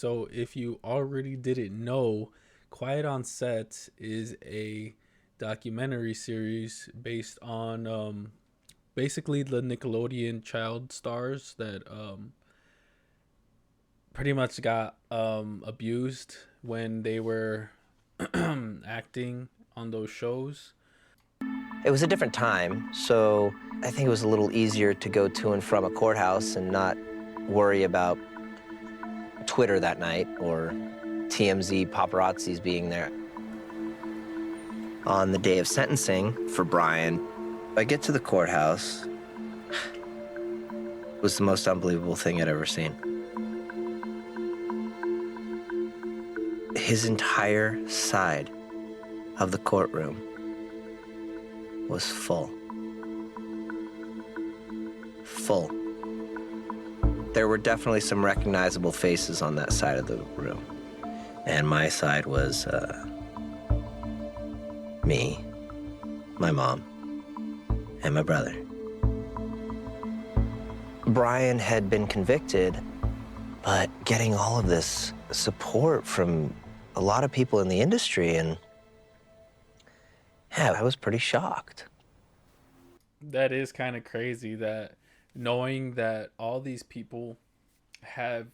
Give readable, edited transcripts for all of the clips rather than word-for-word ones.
So, if you already didn't know, Quiet on Set is a documentary series based on basically the Nickelodeon child stars that pretty much got abused when they were acting on those shows. It was a different time, so I think it was a little easier to go to and from a courthouse and not worry about Twitter that night or TMZ paparazzis being there. On the day of sentencing for Brian, I get to the courthouse. It was the most unbelievable thing I'd ever seen. His entire side of the courtroom was full. Full. There were definitely some recognizable faces on that side of the room. And my side was me, my mom, and my brother. Brian had been convicted, but getting all of this support from a lot of people in the industry, and yeah, I was pretty shocked. That is kind of crazy that knowing that all these people have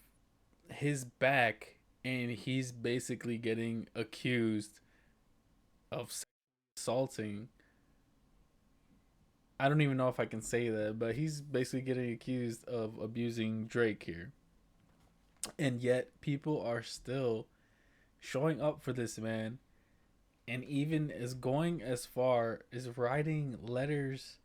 his back and he's basically getting accused of assaulting. I don't even know if I can say that, but he's basically getting accused of abusing Drake here. And yet people are still showing up for this man, and even is going as far as writing letters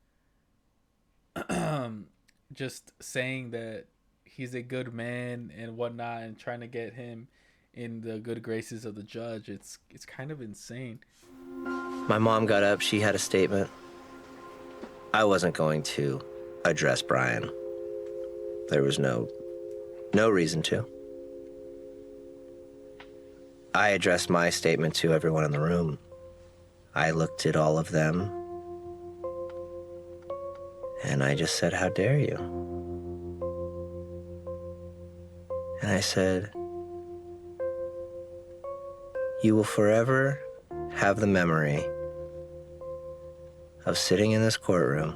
just saying that he's a good man and whatnot, and trying to get him in the good graces of the judge. It's kind of insane. My mom got up, she had a statement. I wasn't going to address Brian. There was no reason to. I addressed my statement to everyone in the room. I looked at all of them, and I just said, "How dare you?" And I said, "You will forever have the memory of sitting in this courtroom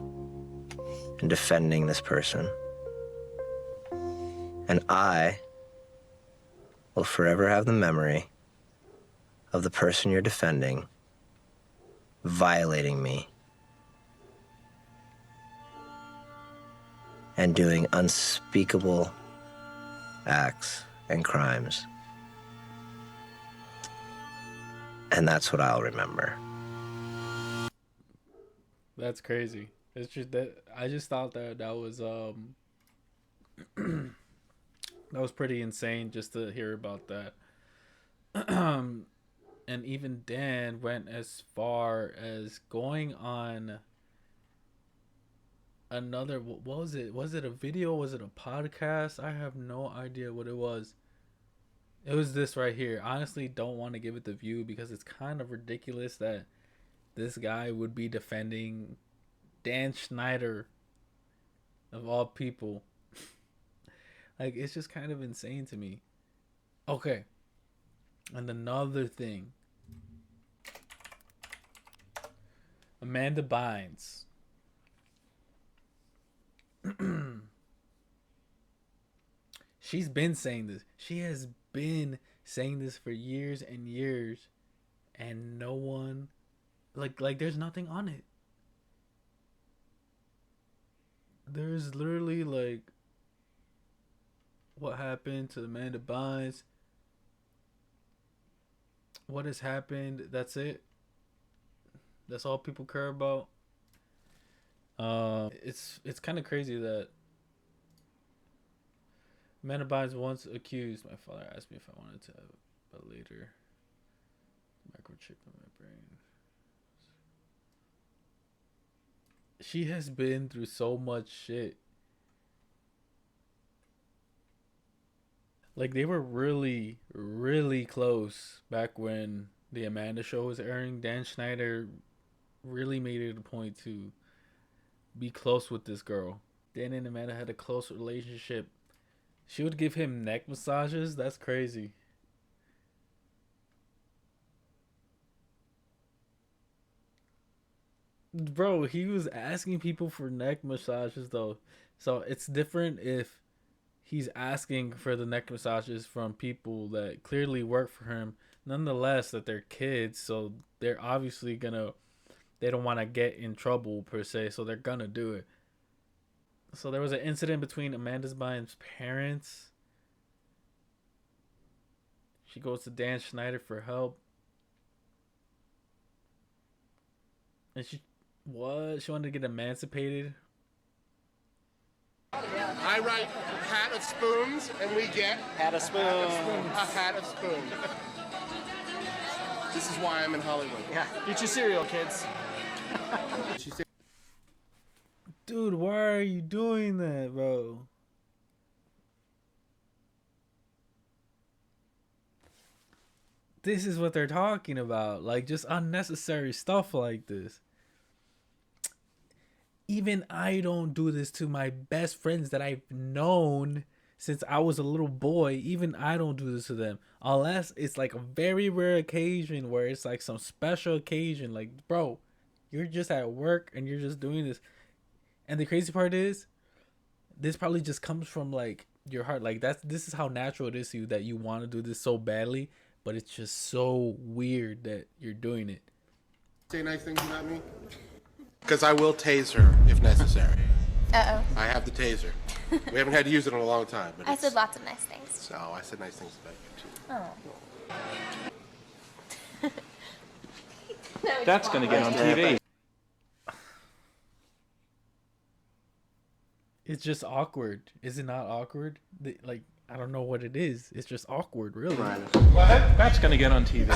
and defending this person. And I will forever have the memory of the person you're defending violating me and doing unspeakable acts and crimes. And that's what I'll remember." That's crazy. It's just that I just thought that that was that was pretty insane just to hear about that. And even Dan went as far as going on another, what was it? Was it a video? Was it a podcast? I have no idea what it was. It was this right here. Honestly, don't want to give it the view because it's kind of ridiculous that this guy would be defending Dan Schneider of all people. Like, it's just kind of insane to me. Okay. And another thing, Amanda Bynes. She's been saying this. She has been saying this for years and years, and no one, like there's nothing on it. There's literally like what happened to Amanda Bynes, what has happened. That's it. That's all people care about. It's kind of crazy that Amanda Bynes once accused my father asked me if I wanted to have a later microchip in my brain. She has been through so much shit. Like, they were really, really close back when the Amanda Show was airing. Dan Schneider really made it a point to be close with this girl. Dan and Amanda had a close relationship She would give him neck massages. That's crazy. Bro, he was asking people for neck massages though. So it's different if he's asking for the neck massages from people that clearly work for him. Nonetheless, that they're kids, so they're obviously gonna they don't want to get in trouble per se, so they're gonna do it. So there was an incident between Amanda Bynes' parents. She goes to Dan Schneider for help. And she wanted to get emancipated. I write hat of spoons, and we get Hat of spoon. a hat of spoons. This is why I'm in Hollywood. Yeah. Eat your cereal, kids. Dude, why are you doing that, bro? This is what they're talking about. Like, just unnecessary stuff like this. Even I don't do this to my best friends that I've known since I was a little boy. Even I don't do this to them. Unless it's like a very rare occasion where it's like some special occasion. Like, bro, you're just at work and you're just doing this. And the crazy part is, this probably just comes from like your heart. Like, this is how natural it is to you that you want to do this so badly. But it's just so weird that you're doing it. Say nice things about me? Because I will tase her if necessary. Uh-oh. I have the taser. We haven't had to use it in a long time. But I said lots of nice things. No, I said nice things about you, too. Oh. That's going to get on TV. It's just awkward. Is it not awkward? Like, I don't know what it is. It's just awkward, really. What? That's going to get on TV.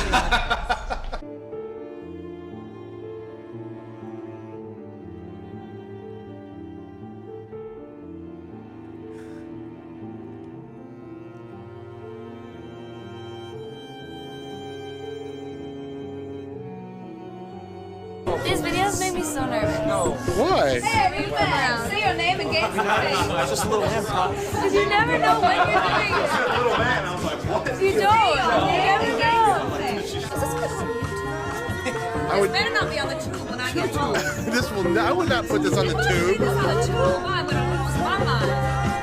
These videos made me so nervous. Why? Hey, everyone, say your name and get something. Just a little hand pop. Because you never know when you're doing it. Little man, I was like, what? You don't. You never know. Is this good on YouTube? I would. This better not be on the tube when I get home. This will. I would not put this on the This tube. on the tube? Why? When I lose my mind.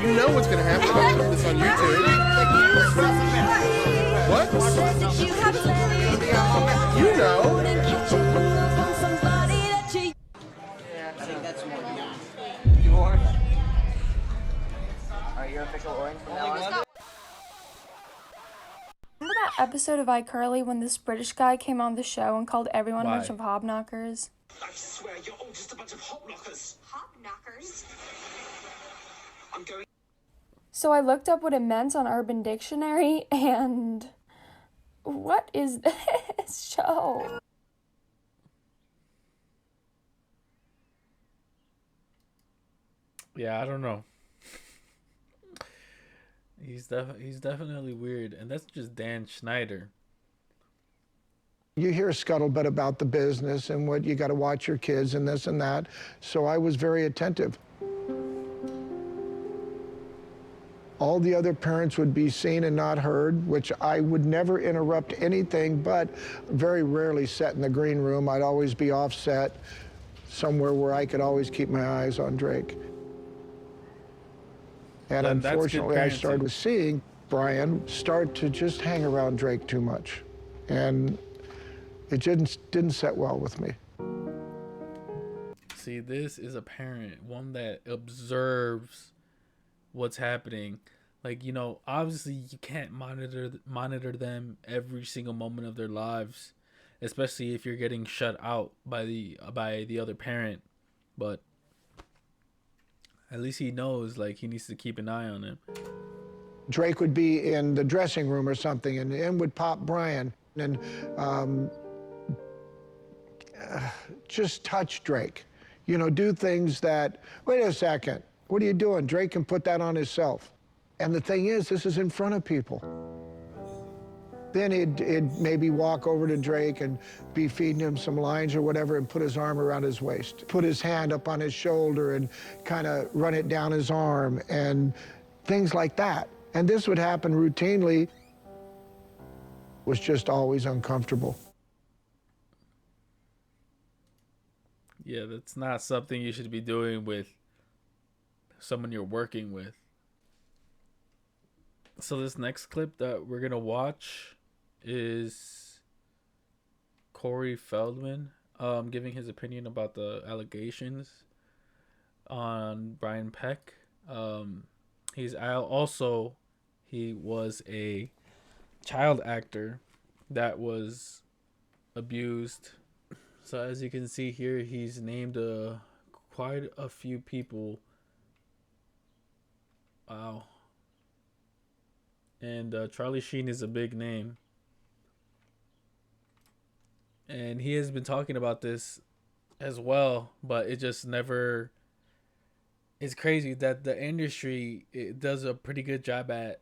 You know what's gonna happen if I put this on YouTube. What? You have to. You know. I think that's more. You orange? Are you official orange from now on? Remember that episode of iCarly when this British guy came on the show and called everyone a Why? bunch of hobknockers? I swear you're all just a bunch of hop knockers. Hop knockers. I'm going. So I looked up what it meant on Urban Dictionary, and what is this show? Yeah, I don't know. He's definitely weird, and that's just Dan Schneider. You hear scuttlebutt about the business and what you got to watch your kids and this and that. So I was very attentive. All the other parents would be seen and not heard, which I would never interrupt anything, but very rarely sit in the green room. I'd always be offset somewhere where I could always keep my eyes on Drake. And That's good unfortunately, I parenting. started seeing Brian start to just hang around Drake too much. And it didn't set well with me. See, this is a parent, one that observes what's happening. Like, you know, obviously you can't monitor them every single moment of their lives, especially if you're getting shut out by the other parent. But at least he knows, like, he needs to keep an eye on him. Drake would be in the dressing room or something, and in would pop Brian and just touch Drake. You know, do things that, wait a second, what are you doing? Drake can put that on himself. And the thing is, this is in front of people. Then he'd maybe walk over to Drake and be feeding him some lines or whatever and put his arm around his waist, put his hand up on his shoulder and kind of run it down his arm and things like that. And this would happen routinely, was just always uncomfortable. Yeah, that's not something you should be doing with someone you're working with. So this next clip that we're gonna watch is Corey Feldman giving his opinion about the allegations on Brian Peck. He was a child actor that was abused. So as you can see here, he's named quite a few people. Wow. And Charlie Sheen is a big name. And he has been talking about this as well, but it just never... It's crazy that the industry, it does a pretty good job at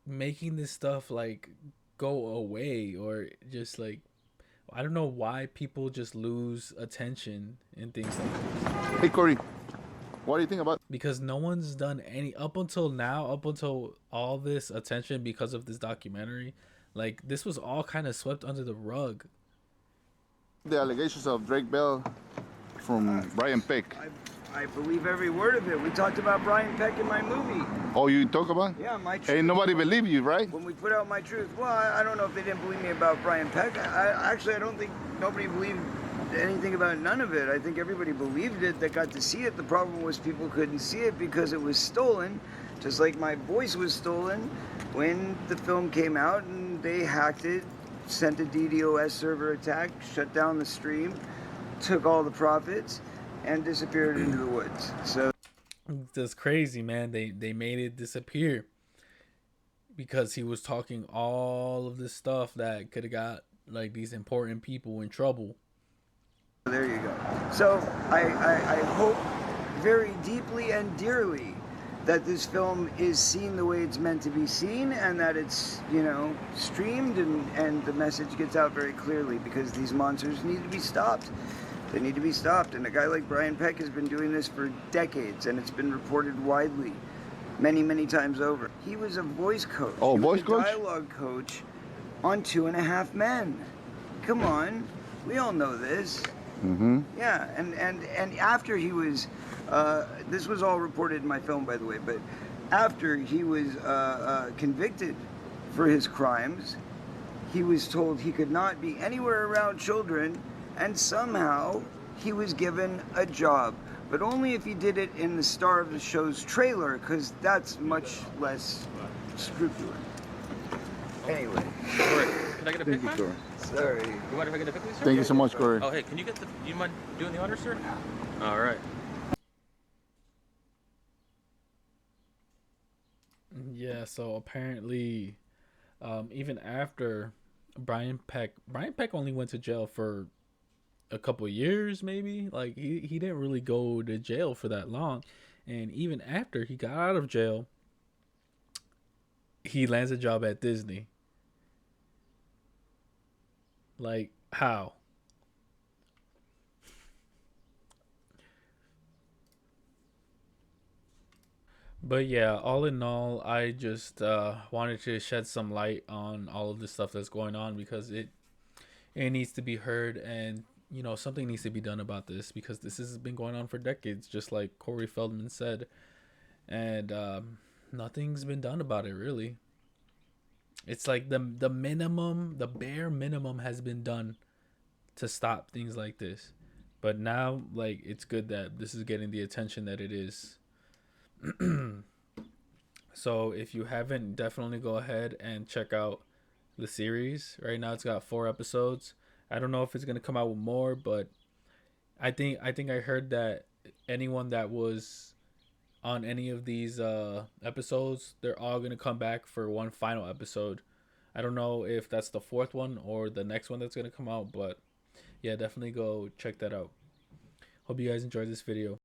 making this stuff like go away, or just like, I don't know why people just lose attention and things like this. Hey Corey, what do you think about? Because no one's done any up until now, up until all this attention because of this documentary. Like, this was all kind of swept under the rug. The allegations of Drake Bell from Brian Peck. I believe every word of it. We talked about Brian Peck in my movie. Oh, you talk about? Yeah, my truth. Ain't nobody believe you, right? When we put out My Truth. Well, I don't know if they didn't believe me about Brian Peck. I don't think nobody believed anything about none of it. I think everybody believed it that got to see it. The problem was people couldn't see it because it was stolen, just like my voice was stolen when the film came out and they hacked it, sent a DDoS server attack, shut down the stream, took all the profits, and disappeared into the woods. So that's crazy, man. They made it disappear because he was talking all of this stuff that could have got like these important people in trouble. There you go. So I hope very deeply and dearly that this film is seen the way it's meant to be seen, and that it's, you know, streamed and the message gets out very clearly, because these monsters need to be stopped. They need to be stopped. And a guy like Brian Peck has been doing this for decades, and it's been reported widely many, many times over. He was a voice coach. Oh, voice coach? Dialogue coach on 2.5 Men. Come on. We all know this. Mm-hmm. Yeah, and after he was, this was all reported in my film, by the way, but after he was convicted for his crimes, he was told he could not be anywhere around children, and somehow he was given a job, but only if he did it in the star of the show's trailer, because that's much less scrupulous. Anyway. Corey, can I get a pic, man? Sorry. You mind if I get a pic with you, sir? Thank you so much, Corey. Oh, hey, can you get the... You mind doing the honor, sir? All right. Yeah, so apparently, even after Brian Peck only went to jail for a couple years, maybe. Like, he didn't really go to jail for that long. And even after he got out of jail, he lands a job at Disney. Like, how? But yeah, all in all, I just wanted to shed some light on all of this stuff that's going on, because it needs to be heard, and you know, something needs to be done about this, because this has been going on for decades, just like Corey Feldman said, and nothing's been done about it, really. It's like the minimum, the bare minimum has been done to stop things like this. But now, like, it's good that this is getting the attention that it is. So if you haven't, definitely go ahead and check out the series. Right now it's got 4 episodes. I don't know if it's going to come out with more, but I think I heard that anyone that was on any of these episodes, they're all going to come back for one final episode. I don't know if that's the 4th one or the next one that's going to come out, but yeah, definitely go check that out. Hope you guys enjoyed this video.